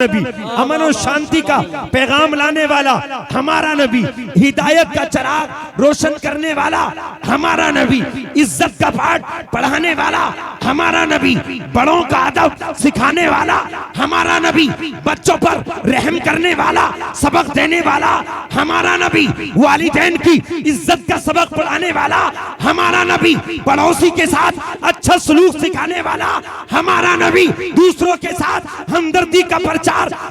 नबी, अमन और शांति का पैगाम लाने वाला हमारा नबी, हिदायत का चिराग रोशन करने वाला हमारा नबी, इज्जत का पाठ पढ़ाने वाला हमारा नबी, बड़ों का अदब सिखाने वाला हमारा नबी, बच्चों पर रहम करने वाला सबक देने वाला हमारा नबी, वालिदैन की इज्जत का सबक पढ़ाने वाला हमारा नबी, पड़ोसी के साथ अच्छा सलूक सिखाने वाला हमारा नबी, दूसरों के साथ हमदर्दी का प्रचार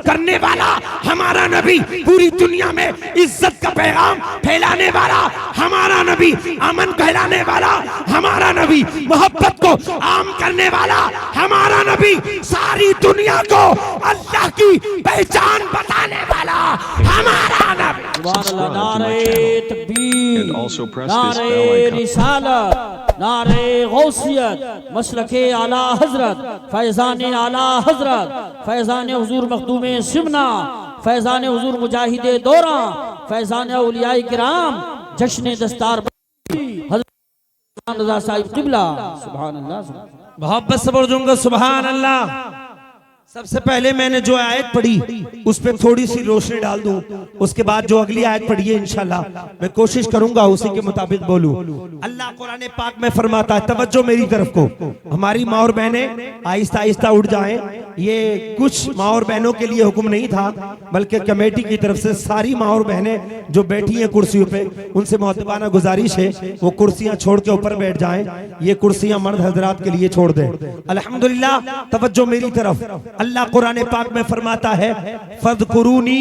करने वाला हमारा नबी, पूरी दुनिया में इज्जत का पैगाम फैलाने वाला हमारा नबी, अमन फैलाने वाला हमारा नबी, मोहब्बत को आम करने वाला हमारा नबी, सारी दुनिया को अल्लाह की पहचान बताने वाला हमारा नबी। नारे तकबीर, नारे रिसालत, नारे गौसियत, मसलके आला हजरत, फैजान आला हजरत, फैजान हुजूर मखदूमे सिमना, फैजान हुजूर मुजाहिदे दौरा, फैजान औलियाए किराम, जश्न दस्तार हजरत रज़ा साहिब क़िबला। सुभान अल्लाह। मोहब्बत से बोल दूंगा सुभान अल्लाह। सबसे पहले मैंने जो आयत पढ़ी उस पर थोड़ी सी रोशनी डाल दूं, उसके बाद जो अगली आयत पढ़ी है इंशाल्लाह मैं कोशिश करूंगा उसी के मुताबिक बोलूं। अल्लाह कुरान पाक में फरमाता है, तवज्जो मेरी तरफ को, हमारी माँ और बहनें आहिस्ता आहिस्ता उठ जाएं। ये कुछ माँ और बहनों के लिए हुक्म नहीं था, बल्कि कमेटी की तरफ से सारी माँ और बहनें जो बैठी हैं कुर्सियों पे, उनसे मुअद्दबाना गुजारिश है वो कुर्सियां छोड़ के ऊपर बैठ जाएं। ये कुर्सियां मर्द हजरात के लिए छोड़ दें। अल्हम्दुलिल्लाह, तवज्जो मेरी तरफ। अल्लाह कुरान पाक में फरमाता है, फज़कुरूनी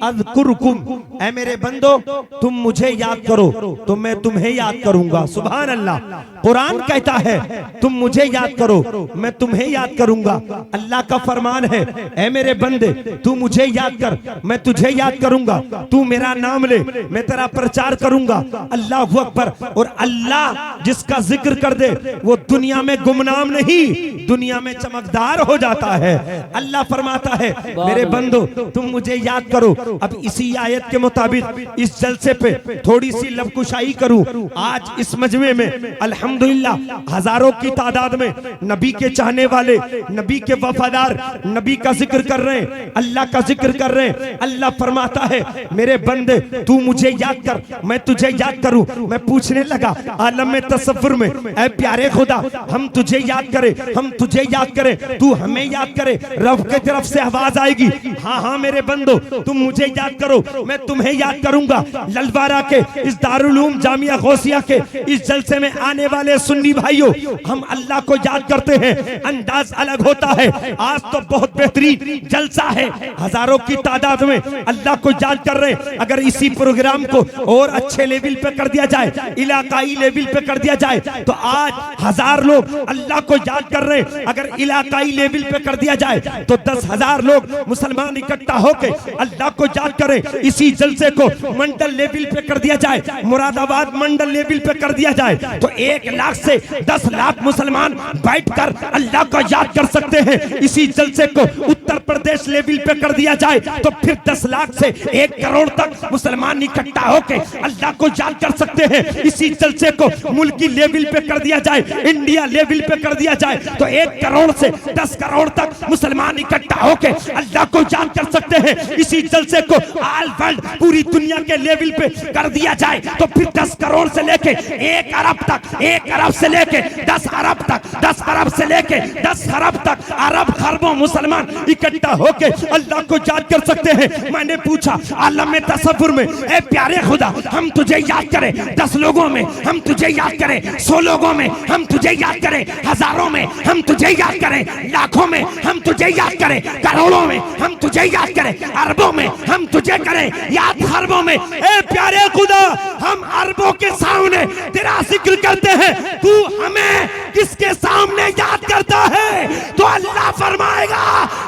अज़कुरकुम, ऐ मेरे बंदो तुम मुझे याद करो तो मैं तुम्हें याद करूंगा। सुभान अल्लाह। कुरान कहता है तुम मुझे याद करो मैं तुम्हें याद करूंगा। अल्लाह का फरमान है, ऐ मेरे बंदे तू मुझे याद कर मैं तुझे याद करूंगा, तू मेरा नाम ले मैं तेरा प्रचार करूंगा। अल्लाहु अकबर। और अल्लाह जिसका जिक्र कर दे वो दुनिया में गुमनाम नहीं, दुनिया में चमकदार हो जाता है। अल्लाह फरमाता है, मेरे बंदो तुम मुझे याद करो। अब इसी आयत के मुताबिक इस जलसे पे थोड़ी सी लबकुशाई करूं। आज इस मजमे में अल्हम्दुलिल्लाह हजारों की तादाद में नबी के चाहने वाले, नबी के वफादार नबी का जिक्र कर रहे हैं, अल्लाह का जिक्र कर रहे हैं। अल्लाह फरमाता है, मेरे बंदे तू मुझे याद कर मैं तुझे याद करूं। मैं पूछने लगा आलम में तसव्वुर में, ऐ प्यारे खुदा हम तुझे याद करें, हम तुझे याद करें, तू हमें याद करे। रब की तरफ से आवाज आएगी, हाँ हाँ मेरे बंदो तुम मुझे याद करो मैं तुम्हें याद करूंगा। ललवारा के इस दारुल उलूम जामिया गौसिया के इस जलसे में आने वाले सुन्नी भाइयों, हम अल्लाह को याद करते हैं, अंदाज अलग होता है। आज तो बहुत बेहतरीन जलसा है, हजारों की तादाद में अल्लाह को याद कर रहे हैं। अगर इसी प्रोग्राम को और अच्छे लेवल पे कर दिया जाए, इलाकाई लेवल पे कर दिया जाए, तो आज 1000 लोग अल्लाह को याद कर रहे हैं। अगर इलाकाई लेवल पे कर दिया जाए तो 10,000 लोग मुसलमान इकट्ठा होकर अल्लाह को याद करें। इसी जलसे को मंडल लेवल पे कर दिया जाए, मुरादाबाद मंडल लेवल पे कर दिया जाए, तो 1 लाख से 10 लाख मुसलमान बैठकर अल्लाह को याद कर सकते हैं। इसी जलसे को उत्तर प्रदेश लेवल पे कर दिया जाए तो फिर 10 लाख से 1 करोड़ तक मुसलमान इकट्ठा होकर अल्लाह को याद कर सकते हैं। इसी जलसे को मुल्की लेवल पे कर दिया जाए, इंडिया लेवल पे कर दिया जाए तो 1 करोड़ से 10 करोड़ तक मुसलमान इकट्ठा होकर अल्लाह को याद कर सकते हैं। इसी जलसे को ऑल वर्ल्ड पूरी दुनिया के लेवल पे कर दिया जाए तो फिर 10 करोड़ से लेके 1 अरब तक, 1 अरब से लेके 10 अरब तक, 10 अरब से लेके 10 अरब तक अरब खरबों मुसलमान इकट्ठा होकर अल्लाह को याद कर सकते हैं। मैंने पूछा आलम में तसव्वुर में, ए प्यारे खुदा हम तुझे याद करें, 10 लोगों में हम तुझे याद करें, 100 लोगों में हम तुझे याद करें, हजारों में हम तुझे याद करें, लाखों में हम तुझे याद करें, करोड़ों में हम तुझे याद करें, अरबों में हम तुझे करें याद, खरबों में। ए प्यारे खुदा हम अरबों के सामने तेरा जिक्र करते हैं, तू हमें किसके सामने याद करता है? तो अल्लाह फरमाएगा,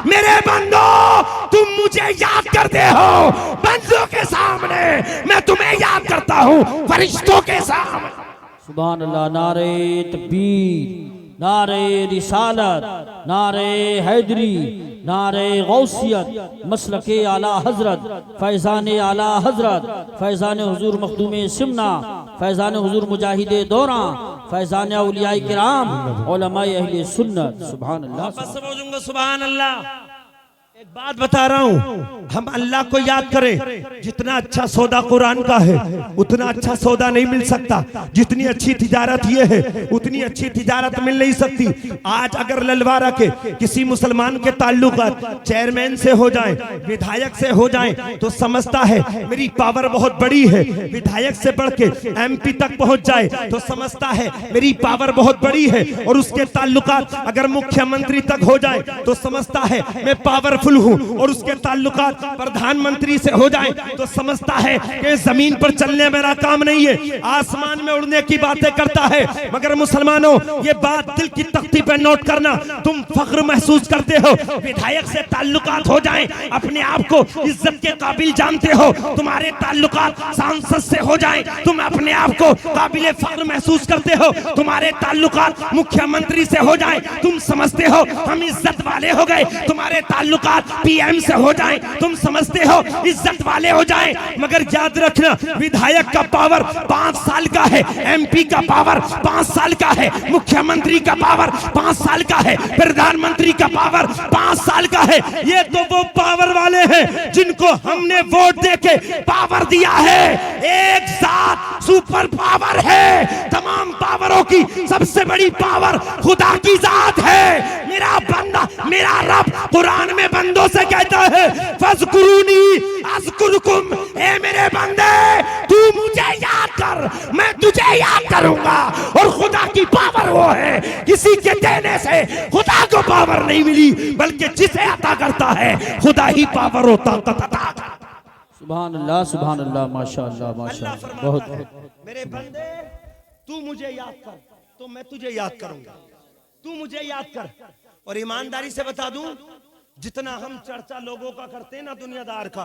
मेरे बंदो तुम मुझे याद करते हो, बंदों के सामने मैं तुम्हें याद करता हूँ, फरिश्तों के सामने। सुभान अल्लाह। नारे तकबीर, नारे रिसालत, नारे हैदरी, नारे गौसियत, मसलके आला हजरत, फैजान आला हजरत, फैजान हुजूर मखदूमे सिमना, फैजान हुजूर मुजाहिदे दौरा, फैजान औलियाए किराम, उलमाए अहले सुन्नत। सुभान अल्लाह। सुभान अल्लाह। एक बात बता रहा हूं, हम अल्लाह को याद करें, जितना अच्छा सौदा कुरान का है उतना अच्छा सौदा नहीं मिल सकता। जितनी अच्छी तिजारत ये है उतनी अच्छी तिजारत मिल नहीं सकती। आज अगर ललवारा के किसी मुसलमान के ताल्लुकात चेयरमैन से हो जाए, विधायक से हो जाए, तो समझता है मेरी पावर बहुत बड़ी है। विधायक से बढ़ के MP तक पहुंच जाए तो समझता है मेरी पावर बहुत बड़ी है। और उसके ताल्लुकात अगर मुख्यमंत्री तक हो जाए तो समझता है मैं पावरफुल हूं। और उसके ताल्लुकात प्रधानमंत्री से हो जाए तो समझता है कि जमीन पर चलने मेरा काम नहीं है, आसमान में उड़ने की बातें करता है। मगर मुसलमानों, ये बात दिल की तख्ती पर नोट करना, तुम फख्र महसूस करते हो विधायक से ताल्लुकात हो जाएं, अपने आप को इज्जत के काबिल जानते हो। तुम्हारे ताल्लुकात सांसद से हो जाएं, तुम अपने आप को काबिल फख्र महसूस करते हो। तुम्हारे ताल्लुकात मुख्यमंत्री से हो जाएं, तुम समझते हो हम इज्जत वाले हो गए। तुम्हारे ताल्लुकात PM से हो जाएं, तुम समझते हो इज्जत वाले हो जाएं। मगर याद रखना, विधायक का पावर 5 साल का है, MP का पावर 5 साल का है, मुख्यमंत्री का पावर 5 साल का है, प्रधानमंत्री का पावर 5 साल का है। ये तो वो पावर वाले हैं जिनको हमने वोट देके पावर दिया है। एक साथ सुपर पावर है, तमाम पावरों की सबसे बड़ी पावर खुदा की जात है। मेरा बंदा, मेरा रब कुरान में बंदों से कहता है फज़कुरूनी अज़कुरुकुम, ए मेरे बंदे तू मुझे याद कर, मैं तुझे याद करूंगा। और खुदा की पावर वो है, किसी के देने से खुदा को पावर नहीं मिली, बल्कि जिसे अता करता है खुदा ही पावर और ताकत अता करता है। सुभान अल्लाह, माशाअल्लाह, माशाअल्लाह, बहुत मेरे बंदे तू मुझे याद कर तो मैं तुझे याद करूंगा, तू मुझे याद कर। और ईमानदारी से बता दूं, जितना हम चर्चा लोगों का करते हैं ना दुनियादार का,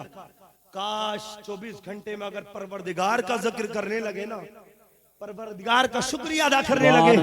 काश 24 घंटे में अगर परवरदिगार का जिक्र करने लगे ना, परवरदिगार का शुक्रिया अदा करने लगे,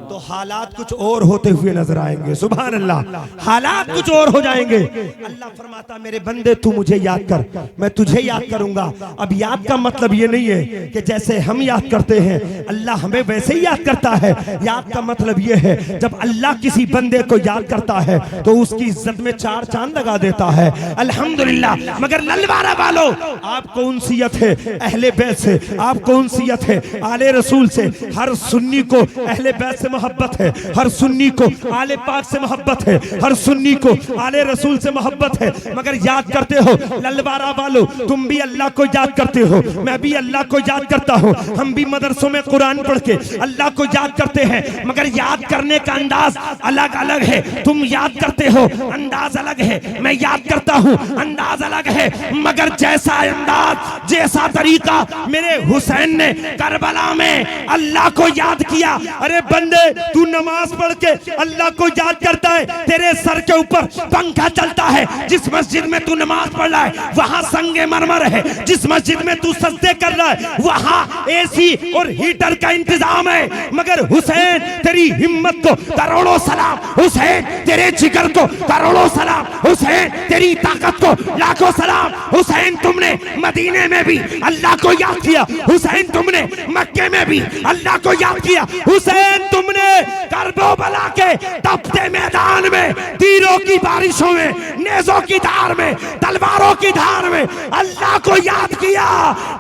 तो हालात कुछ और होते हुए नजर आएंगे। सुभान अल्लाह, हालात कुछ और हो जाएंगे। अल्लाह फरमाता मेरे बंदे तू मुझे याद कर, मैं तुझे याद करूंगा। अब याद का मतलब ये नहीं है कि जैसे हम याद करते हैं अल्लाह हमें वैसे ही याद करता है। याद का मतलब ये है जब अल्लाह किसी बंदे को याद करता है तो उसकी इज्जत में 4 चांद लगा देता है। अल्हम्दुलिल्लाह। मगर ललवारा वालों, आपको उनसियत है अहले बैत से, आपको उनसियत है आले रसूल से। हर सुन्नी को अहले बैत से मोहब्बत है, हर सुन्नी को आले पाक से मोहब्बत है, हर सुन्नी को आले रसूल से मोहब्बत है। मगर याद करते हो ललवारा वालों, तुम भी अल्लाह को याद करते हो, मैं भी अल्लाह को याद करता हूँ। हम भी मदरसों में कुरान पढ़ के अल्लाह को याद करते हैं, मगर याद करने का अंदाज अलग अलग है। तुम याद करते हो अंदाज अलग है, मैं याद करता हूँ अंदाज अलग है। मगर जैसा अंदाज, जैसा तरीका मेरे हुसैन ने करबला में अल्लाह को याद किया। अरे बंदे, तू नमाज पढ़ के अल्लाह को याद करता है, तेरे सर के ऊपर पंखा चलता है। जिस मस्जिद में तू नमाज पढ़ रहा है वहां संगे मरमर है, जिस मस्जिद में तू सजदे कर रहा है वहां AC और हीटर का इंतजाम है। मगर हुसैन तेरी हिम्मत को करोड़ों सलाम, हुसैन तेरे जिगर को करोड़ों सलाम, हुसैन तेरी ताकत को लाखों सलाम। हुसैन तुमने मदीने में भी अल्लाह को याद किया, हुसैन तुमने मक्के में भी अल्लाह को याद किया, हुसैन तुमने करबला के तपते मैदान में, तीरों की बारिशों में, नेज़ों की धार में, तलवारों की धार में अल्लाह को याद किया।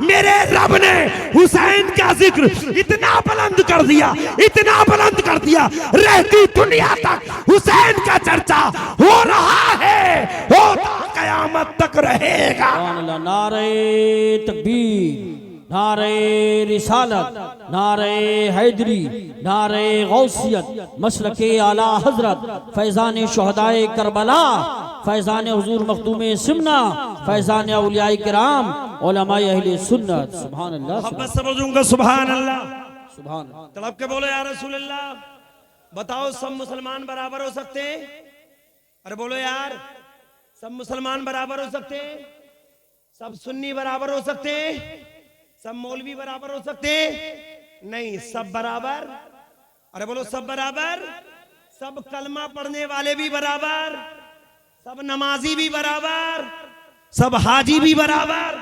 मेरे रब ने हुसैन का जिक्र इतना बुलंद कर दिया, इतना बुलंद कर दिया, रहती दुनिया तक हुसैन का चर्चा हो रहा है, होता कयामत तक रहेगा। नारे तकबीर, नारे रिसालत, नारे हैदरी, नारे गौसियत, मसलके आला हजरत, फैजान शुहदाए करबला, फैजान हुजूर मखदूम सिमना, फैजान औलियाए किराम, उलमाए अहले सुन्नत। सुभान अल्लाह, मोहब्बत से बोलूंगा सुभान अल्लाह, सुभान। तड़प के बोलो या रसूल अल्लाह। बताओ सब मुसलमान बराबर हो सकते हैं? अरे बोलो यार, सब मुसलमान बराबर हो सकते हैं? सब सुन्नी बराबर हो सकते हैं? सब मौलवी बराबर हो सकते हैं? नहीं, सब बराबर। अरे बोलो सब बराबर। सब कलमा पढ़ने वाले भी बराबर, सब नमाजी भी बराबर, सब हाजी भी बराबर।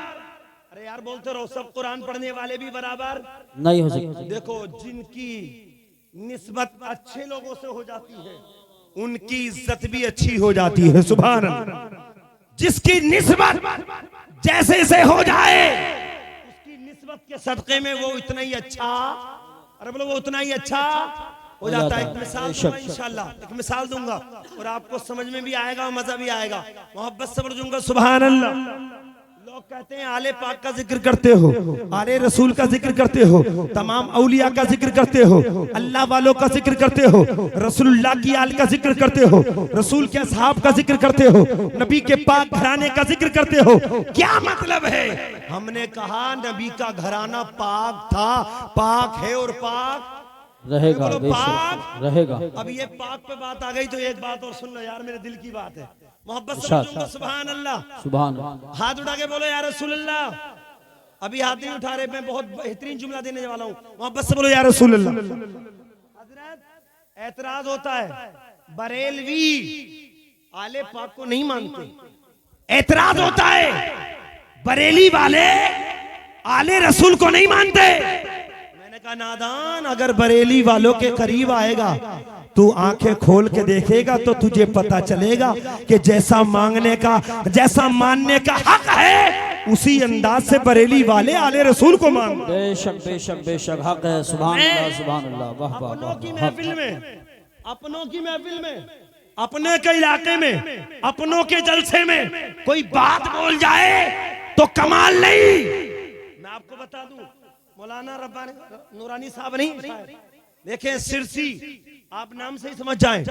अरे यार बोलते रहो, सब कुरान पढ़ने वाले भी बराबर नहीं हो सकता। देखो, जिनकी निस्बत अच्छे लोगों से हो जाती है उनकी इज्जत भी अच्छी हो जाती है। सुभान अल्लाह। जिसकी निस्बत जैसे से हो जाए उसकी निस्बत के सदक़े में वो इतना ही अच्छा, अरे बोलो वो उतना ही अच्छा हो जाता है। एक मिसाल दूंगा इंशाल्लाह, एक मिसाल दूंगा और आपको समझ में भी आएगा और मजा भी आएगा। मोहब्बत से बोलूंगा सुभान अल्लाह। लोग कहते हैं आले पाक का जिक्र करते हो, आले रसूल का जिक्र करते हो, तमाम औलिया का जिक्र करते हो, अल्लाह वालों का जिक्र करते हो, रसूलुल्लाह की आल का जिक्र करते हो, रसूल के असहाब का जिक्र करते हो, नबी के पाक घराने का जिक्र करते हो। क्या मतलब है? हमने कहा नबी का घराना पाक था, पाक है और पाक रहेगा, पाक रहेगा। अब ये पाक पे बात आ गई तो एक बात और सुन लो यार, मेरे दिल की बात है। मोहब्बत से इरशाद। बोलूंगा सुभान अल्लाह। सुभान अल्लाह। हाथ उठा के बोलो या रसूल अल्लाह। अभी हाथ नहीं उठा रहे, मैं बहुत बेहतरीन जुमला देने वाला हूँ। मोहब्बत से बोलो या रसूल अल्लाह। हजरत एतराज होता है, बरेलवी आले पाक को नहीं मानते। एतराज होता है, बरेली वाले आले रसूल को नहीं मानते। मैंने कहा नादान, अगर बरेली वालों के करीब आएगा तू आंखें खोल के देखेगा तो तुझे पता चलेगा कि जैसा मांगने का, जैसा मानने का हक है उसी अंदाज से बरेली वाले आले रसूल को मान। बेशक बेशक बेशक हक है। सुभान अल्लाह, सुभान अल्लाह। वाह वाह। अपनों की महफिल में, अपनों की महफिल में, अपने के इलाके में, अपनों के जलसे में कोई बात बोल जाए तो कमाल नहीं। मैं आपको बता दूं, मौलाना रब्बानी नूरानी साहब नहीं, देखें सिरसी, आप नाम से ही समझ जाएं,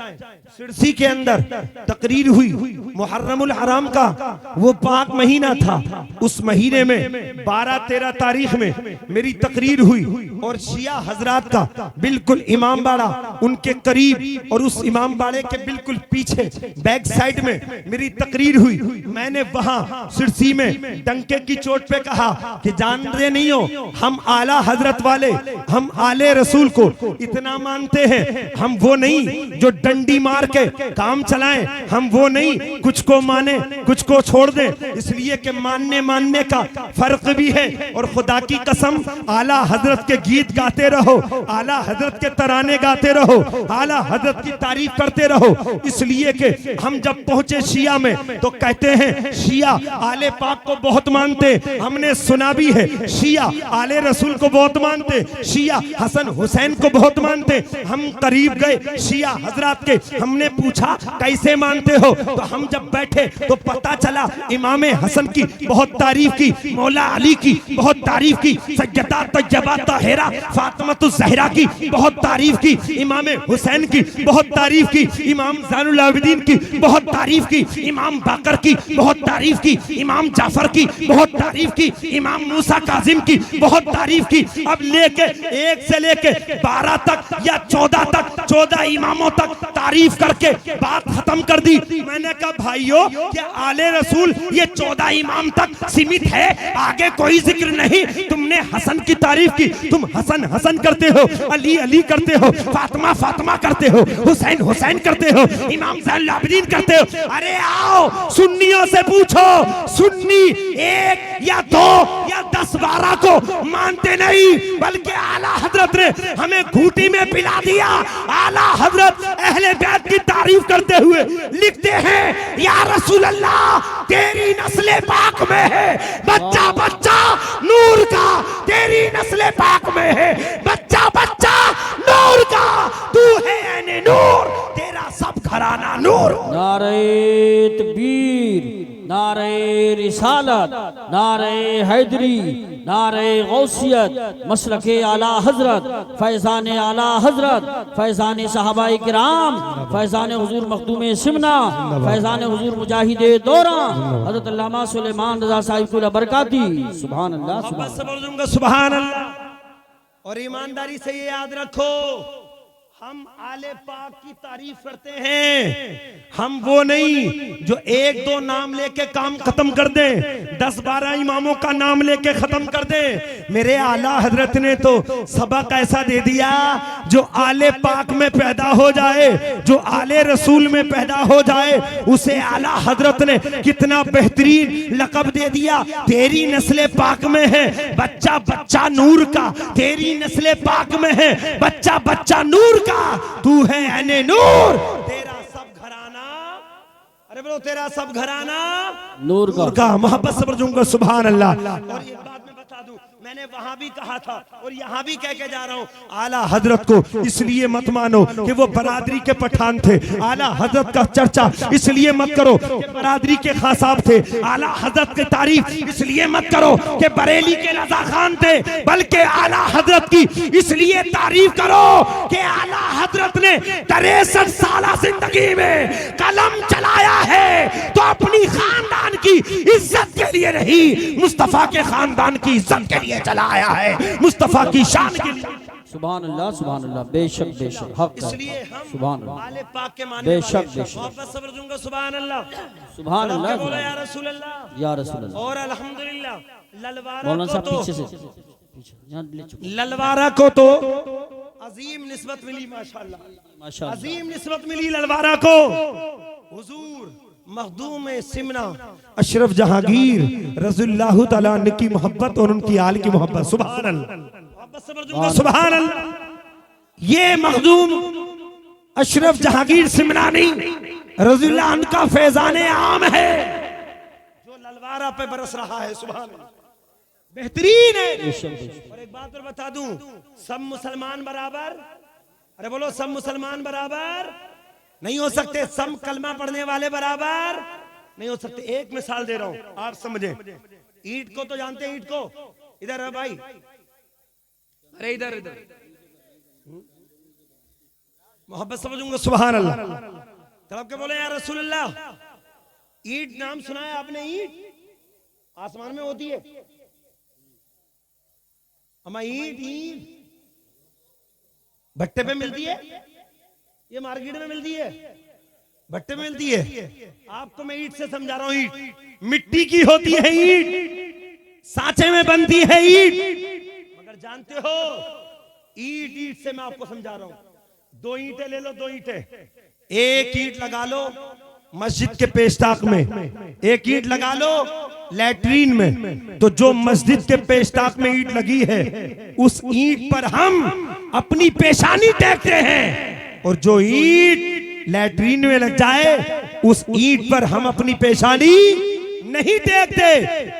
सिरसी के अंदर तकरीर हुई। मुहर्रमुल हराम का वो पाक महीना था। उस महीने में 12-13 तारीख में मेरी तकरीर हुई और शिया हजरात का बिल्कुल इमाम बाड़ा उनके करीब और उस इमाम बाड़े के बिल्कुल पीछे बैक साइड में मेरी तकरीर हुई। मैंने वहां सिरसी में डंके की चोट पे कहा कि जान रहे नहीं हो, हम आला हजरत वाले, हम आले रसूल को इतना मानते हैं, हम वो नहीं जो डंडी मार के काम चलाएं, हम वो नहीं कुछ को माने कुछ को छोड़ दें। इसलिए कि मानने का फर्क भी है। और खुदा की कसम, आला हजरत के गीत गाते रहो, आला हजरत के तराने गाते रहो, आला हजरत की तारीफ करते रहो। इसलिए कि हम जब पहुंचे शिया में तो कहते हैं शिया आले पाक को बहुत मानते। हमने सुना भी है शिया आले रसूल को बहुत मानते, शिया हसन हुसैन को बहुत मानते। हम करीब गए शिया हजरात के, हमने पूछा कैसे मानते हो? तो हम जब बैठे तो पता चला इमाम हसन की बहुत तारीफ की, मौला अली की बहुत तारीफ की, सैयदा तैयबा ताहिरा फातिमा ज़हरा की बहुत तारीफ की, इमाम हुसैन की बहुत तारीफ की, इमाम ज़ैनुल आबिदीन की बहुत तारीफ की, इमाम बाकर की बहुत तारीफ की, इमाम जाफर की बहुत तारीफ की, इमाम मूसा काजिम की बहुत तारीफ की। अब लेके 1 से लेके 12 तक या 14 तक, 14 इमामों तक तारीफ करके बात खत्म कर दी। मैंने कहा भाइयों, क्या आले रसूल ये 14 इमाम तक सीमित है? आगे कोई जिक्र नहीं। तुमने हसन की तारीफ की, तुम हसन हसन करते हो, अली अली करते हो, फातिमा फातिमा करते हो, हुसैन हुसैन करते हो, इमाम ज़ैनुल आबिदीन करते हो। अरे आओ सुन्नियों से पूछो, सुन्नी 1 या 2 या 10-12 को मानते नहीं, बल्कि आला हजरत ने हमें घूटी में पिला दिया। आला हजरत अहले बैत की तारीफ करते हुए लिखते हैं, या रसूल अल्लाह तेरी नस्ले पाक में है बच्चा बच्चा नूर का, तेरी नस्ले पाक में है बच्चा बच्चा नूर का, तू है ऐने नूर, तेरा सब घराना नूर। नारे तकबीर, नारे रिसालत, नारे हैदरी, नारे गौसियत, मसलके आला हजरत, फैजान आला हजरत, फैजान सहाबाए किराम, फैजान हुजूर मखदूम सिमना, फैजान हुजूर मुजाहिदे दौरा हजरत अल्लामा सुलेमान रज़ा साहिब कुल बरकाती। सुभान अल्लाह, सुभान अल्लाह। और ईमानदारी से ये याद रखो, हम आले पाक की तारीफ करते हैं, हम वो नहीं जो 1-2 नाम लेके काम खत्म कर दें, 10-12 इमामों का नाम लेके खत्म कर दें। मेरे आला हजरत ने तो सबक ऐसा दे दिया, जो आले पाक में पैदा हो जाए, जो आले रसूल में पैदा हो जाए, उसे आला हजरत ने कितना बेहतरीन लक़ब दे दिया। तेरी नस्ले पाक में है बच्चा बच्चा नूर का, तेरी नस्ले पाक में है बच्चा बच्चा नूर का, तू है ऐने नूर, तेरा सब अरे बोलो तेरा सब घराना नूर का मोहब्बत से पढ़ूंगा सुभान अल्लाह। और ये बात मैं बता दूं, मैंने वहां भी कहा था और यहाँ भी कह के जा रहा हूँ, आला हजरत को इसलिए मत मानो कि वो बरादरी के पठान थे। आला हजरत का चर्चा इसलिए मत करो कि बरादरी के खासाब थे। आला हजरत की तारीफ इसलिए मत करो कि बरेली के रजा खान थे, बल्कि आला हजरत की इसलिए तारीफ करो कि आला हजरत ने 63 साल जिंदगी में कलम चलाया है तो अपनी खानदान की इज्जत के लिए नहीं, मुस्तफा के खानदान की इज्जत के लिए चलाया है, मुस्तफा की शान के लिए। सुभान अल्लाह, बेशक बेशक हक है। इसलिए हम सुभान अल्लाह, आले पाक के मानने बेशक वाले बेशक मोहब्बत से पढ़ूंगा सुभान अल्लाह, सुभान अल्लाह, बोला या रसूल अल्लाह, या रसूल अल्लाह। और अल्हम्दुलिल्लाह ललवारा मौलाना को साहब तो पीछे से यहाँ ले चुके ललवारा को तो अजीम निस्बत मिली माशाल्लाह, माशाअल्लाह। अजीम निस्बत मिली ललवारा को। हुजूर मखदूम सिमना अशरफ जहांगीर रज़ियल्लाहु तआला अन्हु की मोहब्बत और उनकी आल की मोहब्बत सुभान अल्लाह, मोहब्बत से पढ़ूंगा सुभान अल्लाह। ये मखदूम अशरफ जहांगीर सिमनानी रज़ियल्लाहु अन्हु का फैजान आम है जो ललवारा पे बरस रहा है सुभान अल्लाह, बेहतरीन है। और एक बात और बता दूं, सब मुसलमान बराबर, अरे बोलो सब मुसलमान बराबर नहीं हो सकते, सब कलमा पढ़ने वाले बराबर नहीं हो सकते। एक मिसाल दे रहा हूं आप समझे, ईंट को तो जानते हैं, ईंट को इधर है भाई, अरे इधर इधर मोहब्बत समझूंगा सुभान अल्लाह, तड़प के बोले यार रसूल अल्लाह, ईंट नाम सुना है आपने? ईंट आसमान में होती है, अमा ईंट ईंट भट्टे पे मिलती है, ये मार्केट में मिलती है, भट्टे में मिलती है। आपको मैं ईंट से समझा रहा हूं, ईंट मिट्टी की होती है, ईंट सांचे में बनती है ईंट, मगर जानते हो ईंट ईंट से मैं आपको समझा रहा हूं। 2 ईंटें ले लो, 2 ईंटें, एक ईंट लगा लो मस्जिद के पेशताक में, एक ईंट लगा लो लैट्रीन में, तो जो मस्जिद के पेशताक में ईंट लगी है उस ईंट पर हम अपनी पेशानी टेकते हैं, और जो ईंट लैट्रीन में लग जाए उस ईंट पर हम अपनी पेशानी नहीं टेकते।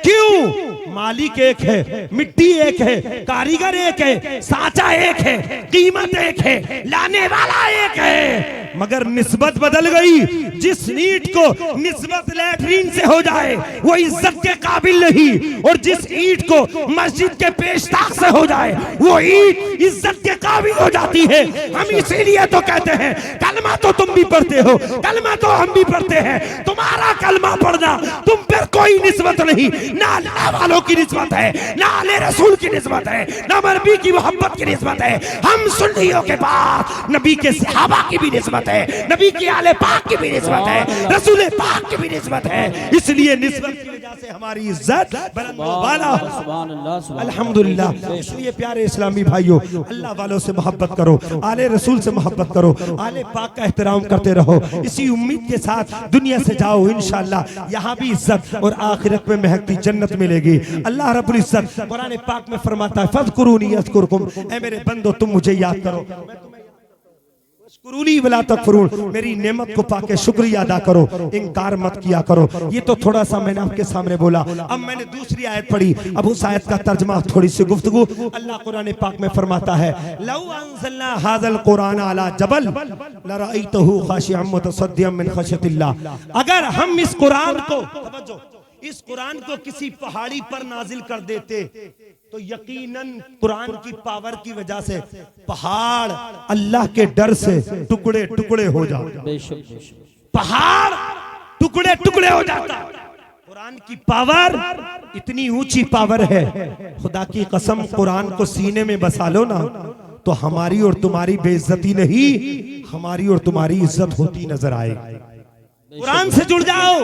क्यों? मालिक एक है, मिट्टी एक है, कारीगर एक है, सांचा एक है, कीमत एक है, लाने वाला एक है, मगर निस्बत बदल गई। जिस ईंट को निस्बत लैट्रीन से हो जाए वो इज्जत के काबिल नहीं, और जिस ईंट को मस्जिद के पेशताक से हो जाए वो ईंट इज्जत के काबिल हो जाती है। हम इसीलिए तो कहते हैं कलमा तो तुम भी पढ़ते हो, कलमा तो हम भी पढ़ते हैं, तुम्हारा कलमा पढ़ना तुम पर कोई निस्बत नहीं, ना अल्लाह वालों की निस्बत है, ना आले रसूल की निस्बत है, ना नबी की मोहब्बत की निस्बत है। हम सुन्नियों के पास नबी के सहाबा की भी निस्बत है, नबी की आले पाक की भी निस्बत है, रसूल पाक की भी निस्बत है, इसलिए निस्बत की वजह से हमारी इज्जत बुलंद वाला। सुभान अल्लाह, अल्हम्दुलिल्लाह। इसलिए प्यारे इस्लामी भाइयों, अल्लाह वालों से मोहब्बत करो, आले रसूल से मोहब्बत करो, आले पाक का एहतराम करते रहो, इसी उम्मीद के साथ दुनिया से जाओ, इंशाअल्लाह यहाँ भी इज्जत और आखिरत में महकती जन्नत मिलेगी। अल्लाह रब्बुल इज्जत कुरान पाक में फरमाता है फज़कुरूनी यज़कुरकुम, ऐ मेरे बंदो तुम मुझे याद करो, वश्कुरूनी वला तकफुरून, मेरी नेमत को पाके शुक्रिया अदा करो, इनकार मत किया करो। ये तो थोड़ा सा मैंने आपके सामने बोला। अब मैंने दूसरी आयत पढ़ी, अब उस आयत का तर्जमा थोड़ी सी गुफ्तगू। अल्लाह कुरान पाक में फरमाता है लौ अंज़लना हाज़ल कुरान अला जबल लरअयतहु खाशिअम मुतसद्दिअम मिन खशयतिल्लाह, अगर हम इस कुरान को, तवज्जो, इस कुरान को किसी पहाड़ी पर नाजिल कर देते तो यकीनन कुरान की पावर की वजह से पहाड़ अल्लाह के डर से टुकड़े टुकड़े हो जाते, बेशक बेशक पहाड़ टुकड़े टुकड़े हो जाता। कुरान की पावर इतनी ऊंची पावर है, खुदा की कसम कुरान को सीने में बसा लो ना तो हमारी और तुम्हारी बेइज्जती नहीं, हमारी और तुम्हारी इज्जत होती नजर आएगी। कुरान से जुड़ जाओ,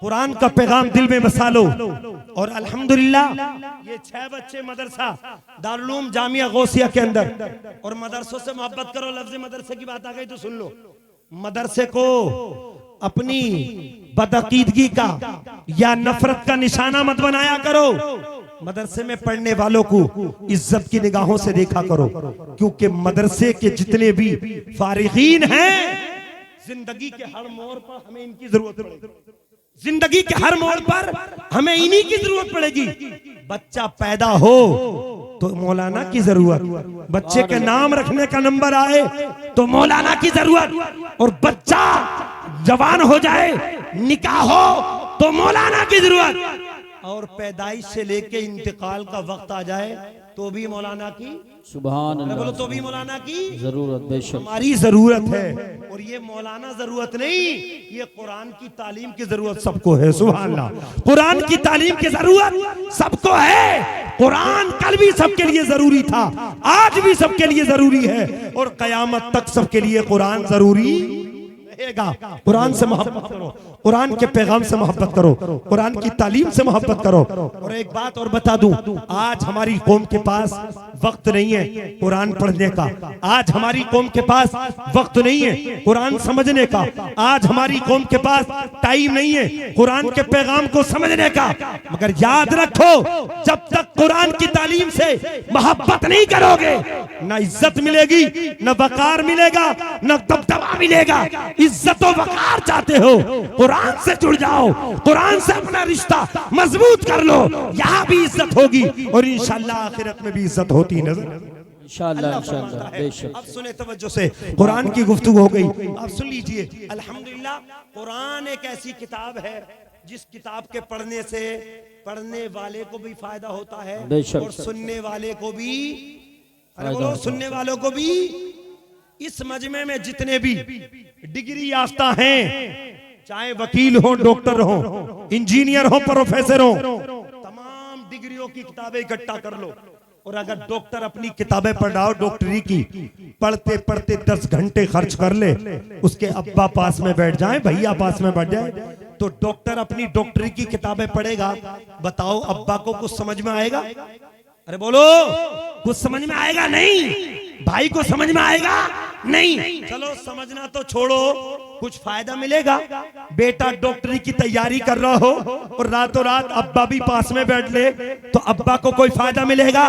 कुरान का पैगाम दिल में बसा लो। और अल्हम्दुलिल्लाह ये 6 बच्चे मदरसा दारुल उलूम जामिया गौसिया के अंदर, और मदरसों से मोहब्बत करो, लफ्ज़ मदरसे की बात आ गई तो सुन लो, मदरसे को अपनी बदअकीदगी का या नफरत का निशाना मत बनाया करो। मदरसे में पढ़ने वालों को इज्जत की निगाहों से देखा करो, क्योंकि मदरसे के जितने भी फारिगीन हैं जिंदगी के हर मोड़ पर हमें इनकी जरूरत पड़ेगी, जिंदगी के हर मोड़ पर हमें इन्हीं की जरूरत पड़ेगी। बच्चा पैदा हो तो मौलाना की जरूरत, बच्चे के नाम रखने का नंबर आए तो मौलाना की जरूरत, और बच्चा जवान हो जाए, निकाह हो तो मौलाना की जरूरत, और पैदाइश से लेके इंतकाल का वक्त आ जाए तो भी मौलाना की, सुभान बोलो अल्लाह, तो भी मौलाना की जरूरत बेशक। हमारी जरूरत है। और ये मौलाना जरूरत नहीं, ये कुरान की तालीम की जरूरत सबको है। सुभान अल्लाह, कुरान की तालीम की जरूरत सबको है। कुरान कल भी सबके लिए जरूरी था, आज भी सबके लिए जरूरी है, और कयामत तक सबके लिए कुरान जरूरी रहेगा। कुरान से मोहब्बत करो, कुरान के पैगाम से मोहब्बत करो, कुरान की तालीम से मोहब्बत करो। और एक बात और बता दूं, आज हमारी कौम के पास वक्त नहीं है कुरान पढ़ने का, आज हमारी कौम के पास वक्त नहीं है कुरान समझने का, आज हमारी कौम के पास टाइम नहीं है कुरान के पैगाम को समझने का। मगर याद रखो, जब तक कुरान की तालीम से मोहब्बत नहीं करोगे, ना इज्जत मिलेगी, ना वकार मिलेगा, ना दबदबा मिलेगा। इज्जत और वकार चाहते हो, कुरान से जुड़ जाओ, कुरान से अपना रिश्ता मजबूत कर लो, यहाँ भी इज्जत होगी और इंशाअल्लाह आखिरत में भी इज्जत होती नजर। इंशाअल्लाह इंशाअल्लाह बेशक। अब सुने तवज्जो से, कुरान की गुफ्तगू हो गई, अब सुन लीजिए। अल्हम्दुलिल्लाह, कुरान एक ऐसी किताब है जिस किताब के पढ़ने से पढ़ने वाले को भी फायदा होता है और सुनने वाले को भी, अरे बोलो, सुनने वालों को भी। इस मजमे में जितने भी डिग्री याफ्ता हैं, चाहे वकील हो, डॉक्टर हो, इंजीनियर हो, प्रोफेसर हो, तमाम डिग्रियों की किताबें इकट्ठा कर लो। और अगर डॉक्टर अपनी किताबें पढ़ाओ डॉक्टरी की, पढ़ते पढ़ते 10 घंटे खर्च कर ले, उसके अब्बा पास में बैठ जाए, भैया पास में बैठ जाए, तो डॉक्टर अपनी डॉक्टरी की किताबें पढ़ेगा, बताओ अब्बा को कुछ समझ में आएगा? अरे बोलो, कुछ समझ में आएगा? नहीं। भाई को समझ में आएगा? नहीं। चलो समझना तो छोड़ो, कुछ फायदा मिलेगा? बेटा डॉक्टरी की तैयारी कर रहा हो और रातों रात अब्बा भी पास में बैठ ले, तो अब्बा को कोई फायदा मिलेगा?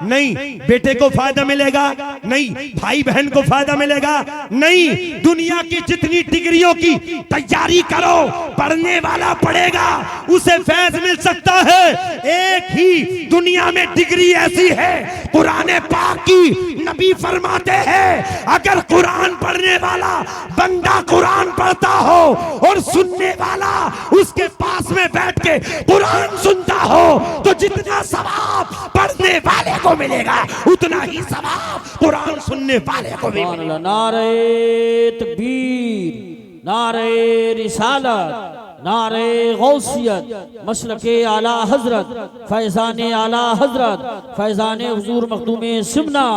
नहीं। बेटे को फायदा मिलेगा? नहीं। भाई बहन को फायदा मिलेगा? नहीं। दुनिया की जितनी डिग्रियों की तैयारी करो, पढ़ने वाला पढ़ेगा, उसे फैज मिल सकता है। एक ही दुनिया में डिग्री ऐसी है, कुरान पाक की नबी फरमाते हैं, अगर कुरान पढ़ने वाला बंदा कुरान पढ़ता हो और सुनने वाला उसके पास में बैठ के कुरान सुनता हो, तो जितना सवाब पढ़ने वाले को मिलेगा, उतना ही सवाब कुरान सुनने वाले को भी मिलेगा। नारे तकबीर, नारे रिसालत, नारे गौसियत, मसलके आला हजरत, फैजान आला हजरत, फैजान हुजूर मखदूम सिमना,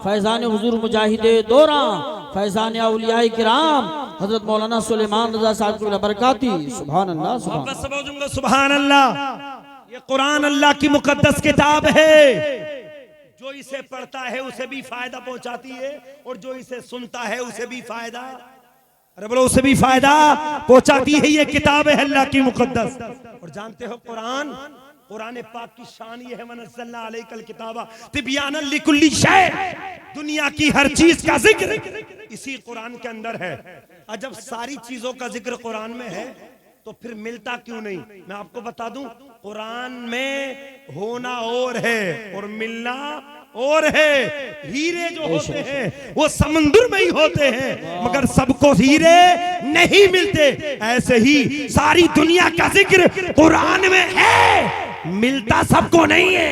फैजान हुजूर मुजाहिदे दौरा, फैजान औलिया किराम हजरत मौलाना सुलेमान रजा साहब की बरकाती। सुभान अल्लाह, सुभान अल्लाह। ये कुरान अल्लाह की मुकद्दस किताब है, जो इसे पढ़ता है उसे भी फायदा पहुंचाती है, और जो इसे सुनता है उसे भी फायदा, अरे बोलो, उसे भी फायदा पहुंचाती है। ये किताब है अल्लाह की मुकद्दस। और जानते हो कुरान पाक की शान ये है, वनज़्ज़लना अलैकल किताबा तिबयानन लिकुल्ली शै, दुनिया की हर चीज का जिक्र इसी कुरान के अंदर है। और जब सारी चीजों का जिक्र कुरान में है तो फिर मिलता क्यों नहीं? मैं आपको बता दूं, कुरान में होना और है और मिलना और है। हीरे जो होते हैं वो समुद्र में ही होते हैं, मगर सबको हीरे नहीं मिलते। ऐसे ही सारी दुनिया का जिक्र कुरान में है, मिलता सबको नहीं है,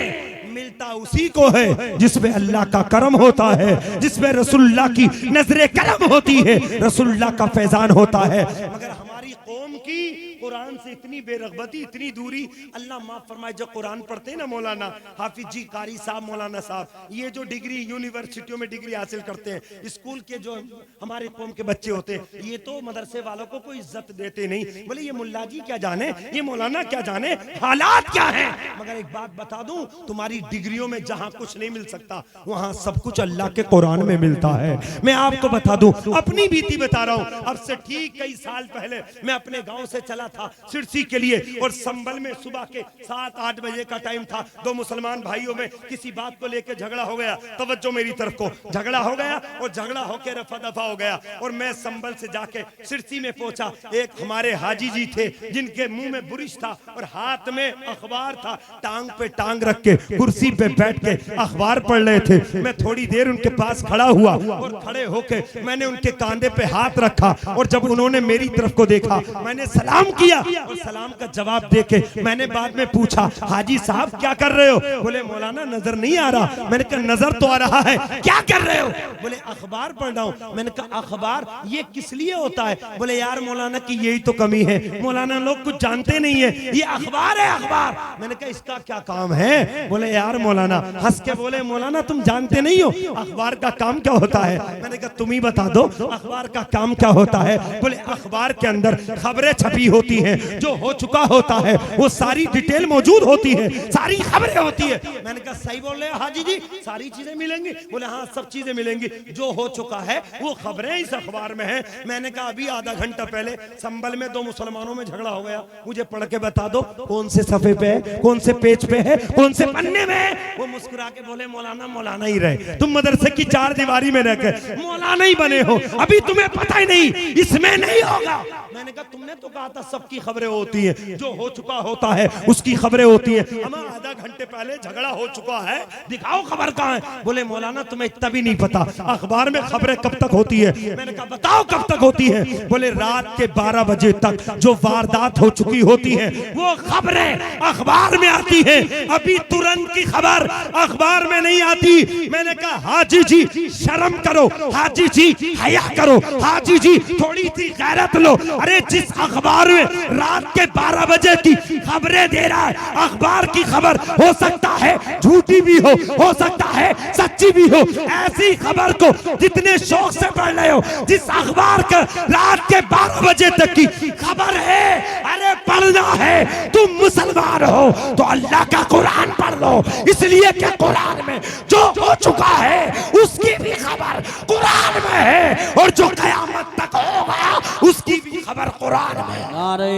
मिलता उसी को है जिसमें अल्लाह का करम होता है, जिसमें रसूलुल्लाह की नजरे कलम होती है, रसूलुल्लाह का फैजान होता है। मगर हमारी कौम की कुरान से इतनी बेरगबती, इतनी दूरी। अल्लाह माफ फरमाए, जो कुरान पढ़ते हैं ना मौलाना हाफिज जी, कारी साहब, मौलाना साहब, ये जो डिग्री यूनिवर्सिटियों में डिग्री हासिल करते हैं, स्कूल के जो हमारे कौम के बच्चे होते हैं, ये तो मदरसे वालों को कोई इज्जत देते नहीं। बोले ये मुल्ला जी क्या जाने, ये मौलाना क्या जाने, हालात क्या है। मगर एक बात बता दूं, तुम्हारी डिग्रियों में जहां कुछ नहीं मिल सकता, वहां सब कुछ अल्लाह के कुरान में मिलता है। मैं आपको बता दूं, अपनी बीती बता रहा हूं। अब से ठीक कई साल पहले मैं अपने गांव से चला था था सिरसी के लिए, और संभल में सुबह के 7-8 बजे का टाइम था। दो मुसलमान भाइयों में किसी बात को लेकर झगड़ा हो गया, तवज्जो मेरी तरफ को, झगड़ा हो गया और झगड़ा होकर रफा दफा हो गया। और मैं संभल से जाके सिरसी में पहुंचा। एक हमारे हाजी जी थे जिनके मुंह में बुरिश था और हाथ में अखबार था, टांग पे टांग रख के कुर्सी पे बैठ के अखबार पढ़ रहे थे। मैं थोड़ी देर उनके पास खड़ा हुआ और खड़े होके मैंने उनके कांधे पे हाथ रखा, और जब उन्होंने मेरी तरफ को देखा मैंने सलाम किया, और सलाम का जवाब देके मैंने बाद में पूछा, हाजी साहब क्या कर रहे हो? बोले मौलाना नजर नहीं आ रहा। मैंने कहा नजर तो आ रहा है, क्या कर रहे हो? बोले अखबार पढ़ रहा हूं। मैंने कहा अखबार ये किस लिए होता है? बोले यार मौलाना की यही तो कमी है, मौलाना लोग कुछ जानते नहीं है, ये अखबार है अखबार। मैंने कहा इसका क्या काम है? बोले यार मौलाना, हंस के बोले मौलाना तुम जानते नहीं हो अखबार का काम क्या होता है? मैंने कहा तुम ही बता दो अखबार का काम क्या होता है। बोले अखबार के अंदर खबरें छपी होती हैं, जो हो चुका होता है वो सारी डिटेल मौजूद होती है, सारी खबरें होती है। मैंने कहा सही बोल रहे हैं हाजी जी, सारी चीजें मिलेंगी? बोले हाँ सब चीजें मिलेंगी, जो हो चुका है वो खबरें इस अखबार में है। मैंने कहा अभी आधा घंटा पहले संभल में दो मुसलमानों में झगड़ा हो गया, मुझे पढ़ के बता दो कौन से सफे पे है, कौन से पेज पे है, कौन से पन्ने में है। वो मुस्कुरा के बोले मौलाना मौलाना ही रहे, तुम मदरसे की 4 दीवारी में रहकर मौलाना ही बने हो, अभी तुम्हें पता ही नहीं इसमें नहीं होगा। मैंने कहा तुमने तो कहा था सबकी खबरें होती है, जो हो चुका होता है उसकी खबरें होती है। हम आधा घंटे पहले झगड़ा हो चुका है, दिखाओ खबर कहाँ है। बोले मौलाना तुम्हें इतना भी नहीं पता अखबार में खबरें कब तक होती है। मैंने कहा बताओ कब तक होती है। बोले रात के 12 बजे तक जो वारदात हो चुकी होती है वो खबरें अखबार में आती है, अभी तुरंत की खबर अखबार में नहीं आती। मैंने कहा हाजी जी शर्म करो, हाजी जी हया करो, हाजी जी थोड़ी सी गैरत लो। अरे जिस अखबार में रात के 12 बजे की खबरें दे रहा है, अखबार की खबर हो सकता है झूठी भी हो सकता है सच्ची भी हो, ऐसी खबर को जितने शौक से पढ़ रहे हो, जिस अखबार का रात के 12 बजे तक की खबर है, अरे पढ़ना है, तुम मुसलमान हो तो अल्लाह का कुरान पढ़ लो, इसलिए कि कुरान में जो हो चुका है उसकी भी खबर कुरान में है, और जो कयामत तक होगा उसकी भी खबर कुरान में है। नारे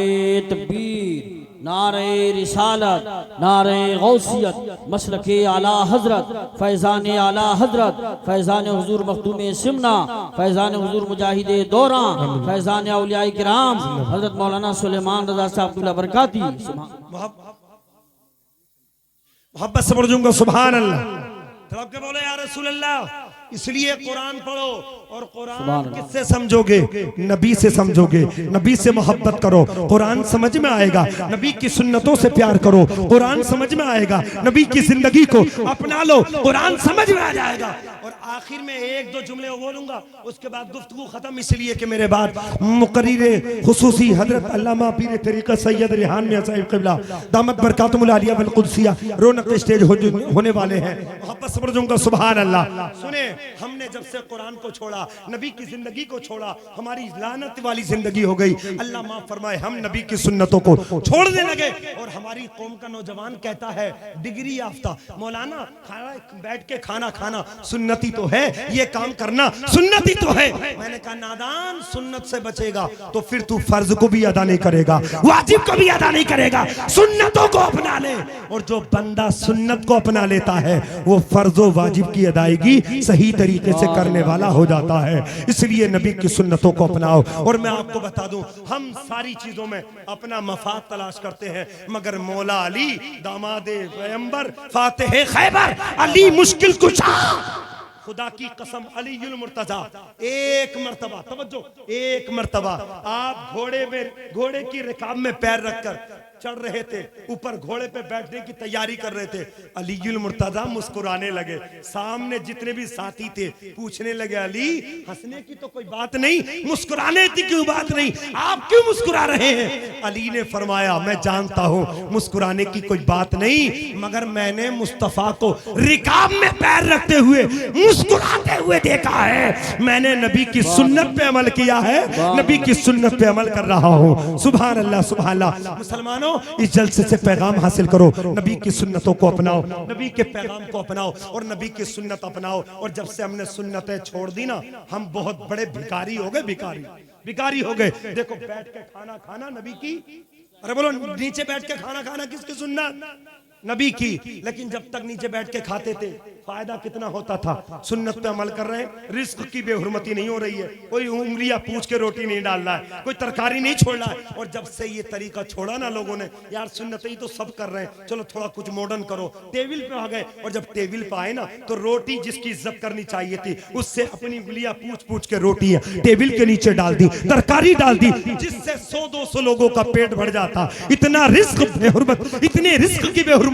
तकबीर, नारे रिसालत, नारे गौसियत, मसलके आला हजरत, फैजान आला हजरत, फैजान हुजूर मखदूम सिमना, फैजान हुजूर मुजाहिद दौरा, फैजान औलिया किराम हजरत मौलाना सुलेमान रजा साहब अब्दुल्ला बरकाती। मोहब्बत से पढ़ूंगा सुभान अल्लाह, तड़प के बोले या रसूल अल्लाह। इसलिए कुरान पढ़ो, और कुरान किससे समझोगे? नबी से समझोगे, नबी से मोहब्बत करो, कुरान समझ में आएगा। नबी की सुन्नतों से प्यार करो, कुरान समझ में आएगा। नबी की जिंदगी को अपना लो, कुरान समझ में आ जाएगा। और आखिर में 1-2 जुमले बोलूंगा, उसके बाद गुफ्तगू खत्म, इसलिए कि मेरे बाद मुकर्रिर खुसूसी हजरत अल्लामा पीर तरीका सैयद रिहान मियां साहिब क़िबला दामत बरकातुहुल आलिया वल कुदसिया रौनक स्टेज होने वाले हैं। मोहब्बत से पढ़ूंगा सुभान अल्लाह। सुने, हमने जब से कुरान को छोड़ा, नबी की जिंदगी को छोड़ा, हमारी लानत वाली जिंदगी हो गई। अल्लाह माफ फरमाए, हम नबी की सुन्नतों को छोड़ने लगे। और हमारी कौम का नौजवान कहता है डिग्री याफ्ता, मौलाना खाना बैठ के खाना खाना सुन्नती तो है, ये काम करना सुन्नती तो है। मैंने कहा नादान, सुन्नत से बचेगा तो फिर तू फर्ज को भी अदा नहीं करेगा, वाजिब को भी अदा नहीं करेगा, सुन्नतों को अपना ले। और जो बंदा सुन्नत को अपना लेता है वो फर्जो वाजिब की अदायगी सही तरीके से करने वाला हो जाता है। इसलिए नबी की सुन्नतों को अपनाओ। और मैं आपको बता दूं, हम सारी चीजों में अपना मफाद तलाश करते हैं, मगर मौला अली दामादे पैगंबर फातिह खैबर अली मुश्किल कुशा, खुदा की कसम अलीयुल मुर्तजा, एक मर्तबा तवज्जो, एक मर्तबा आप घोड़े की रिकाब में पैर रखकर चढ़ रहे थे, ऊपर घोड़े पे बैठने की तैयारी कर रहे थे। अलीयुल मुर्तजा मुस्कुराने लगे, सामने जितने भी साथी थे पूछने लगे अली हंसने की तो कोई बात नहीं, मुस्कुराने की क्यों बात नहीं, आप क्यों मुस्कुरा रहे हैं? अली ने फरमाया मैं जानता हूं मुस्कुराने की कोई बात नहीं, मगर मैंने मुस्तफा को रिकाब में पैर रखते हुए मुस्कुराते हुए देखा है, मैंने नबी की सुन्नत पे अमल किया है, नबी की सुन्नत पे अमल कर रहा हूं। सुभान अल्लाह सुभान अल्लाह। मुसलमानों इस जलसे से पैगाम हासिल करो, नबी की सुन्नतों को अपनाओ, नबी के पैगाम को अपनाओ और नबी की सुन्नत अपनाओ। और जब से हमने सुन्नतें छोड़ दी ना, हम बहुत बड़े भिखारी हो गए, भिखारी। भिखारी हो गए। देखो बैठ के खाना खाना नबी की, अरे बोलो नीचे बैठ के खाना खाना किसकी सुन्नत? नबी की। लेकिन जब तक नीचे बैठ के खाते थे फायदा कितना होता था। सुन्नत पे अमल कर रहे हैं, रिस्क की बेहुरमती नहीं हो रही है, कोई उंगलियां पूछ के रोटी नहीं डाल रहा है, कोई तरकारी नहीं छोड़ रहा है। और जब से ये तरीका छोड़ा ना लोगों ने, यार सुन्नत ही तो सब कर रहे हैं, चलो थोड़ा कुछ मॉडर्न करो, टेबल पे आ गए। और जब टेबल पे आए ना तो रोटी जिसकी इज्जत करनी चाहिए थी उससे अपनी उंगलियां पूछ पूछ के रोटी टेबल के नीचे डाल दी, तरकारी डाल दी, जिससे 100-200 लोगों का पेट भर जाता। इतना रिस्क बेहुरमत, इतने रिस्क की बेहुरमती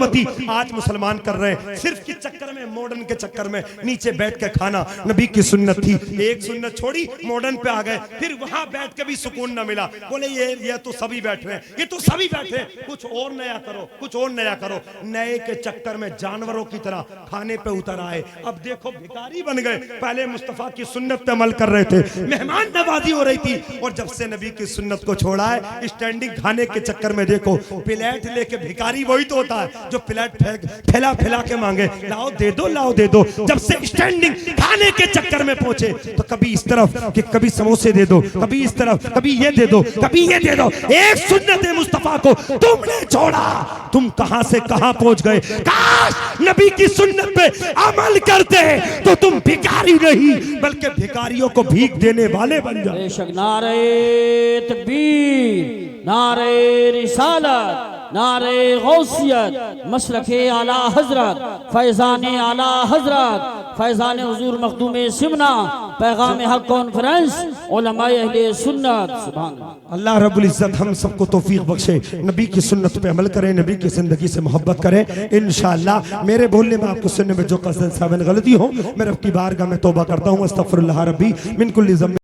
आज मुसलमान कर रहे हैं, सिर्फ के चक्कर में, मॉडर्न के चक्कर में। नीचे बैठ के खाना नबी की सुन्नत थी। एक सुन्नत छोड़ी, मॉडर्न पे आ गए, फिर वहां बैठ के भी सुकून न मिला। बोले ये तो सभी बैठ रहे हैं, ये तो सभी बैठे हैं, कुछ और नया करो, कुछ और नया करो। नए के चक्कर में जानवरों की तरह खाने पे उतर आए। अब देखो भिखारी बन गए। पहले मुस्तफा की सुन्नत पे अमल कर रहे थे, मेहमान नवाजी हो रही थी। और जब से नबी की सुन्नत को छोड़ा है, स्टैंडिंग खाने के चक्कर में देखो प्लेट लेके भिखारी वही तो होता है जो प्लेट फैला फैला के मांगे, लाओ दे दो, लाओ दे दो। जब से स्टैंडिंग खाने के चक्कर में पहुंचे तो कभी इस तरफ कि कभी समोसे दे दो, कभी इस तरफ, कभी ये दे दो, कभी ये दे दो। एक सुन्नत मुस्तफा को तुमने छोड़ा, तुम कहां से कहां पहुंच गए। काश नबी की सुन्नत पे अमल करते तो तुम भिखारी नहीं बल्कि भिखारियों को भीख देने वाले बन जाओ। बेशक नारे तकबीर, नारे रिसालत, नारे गौसियत, मसलके आला हजरत, फैजाने आला हजरत, फैजान हुजूर मखदूम सिमना, पैगाम हक कॉन्फ्रेंस, उलमाए अहले सुन्नत। सुभान अल्लाह। अल्लाह रब्बुल इज्जत हम सबको तौफीक बख्शे, नबी की सुन्नत पे अमल करें, नबी की जिंदगी से मोहब्बत करें। इंशाअल्लाह मेरे बोलने में, आपको सुनने में जो कसरत साबित गलती हो, मैं रब की बारगाह में तौबा करता हूँ। अस्तगफिरुल्लाह रब्बी मिन कुल्ली ज़ंब।